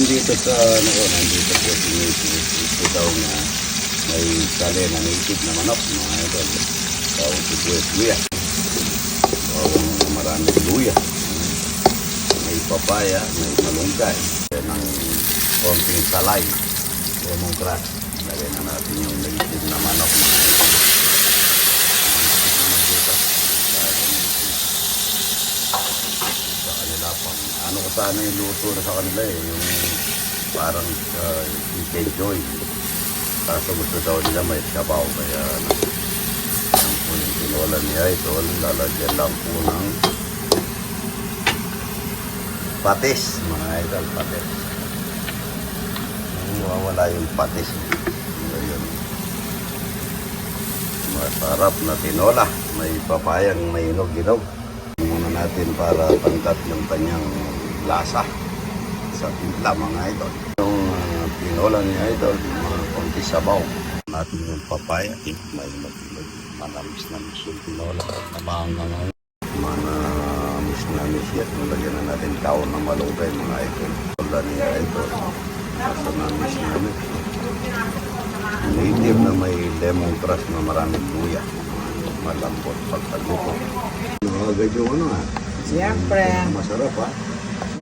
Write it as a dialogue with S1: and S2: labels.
S1: nandito sa ano ko, nandito po ito daw na may kali na native na manok, mga idol. Tawag si Buya. Maraming luya. May papaya, may malunggay. Ng konting talay. Lemongrass. Lagyan na natin yung native na manok. Sa kanila pang ano ko sana yung luto na sa kanila yung parang chicken joy. Kaso gusto daw nila may sabaw kaya yan po yung tinola niya ito. Lalagyan lang po ng patis, mga idol, patis. Wala yung patis. Ayun. Masarap na tinola. May papayang may inog-inog. Muna natin para pangkat yung kanyang lasa sa timpla, mga idol. Yung tinola niya idol, mga konti sabaw. Natin yung papaya, may inog-inog. Manamis-namis yung tinola. Nabahanga ngayon. Manamis-namis yan. Lagyan na natin kaon ng malunggay, mga idol. Tinola niya idol. Sa namis-namis. Native na may lemongrass na maraming luya. Malambot pagkaluto. Agad yung ano ha?
S2: Siyempre.
S1: Masarap ha?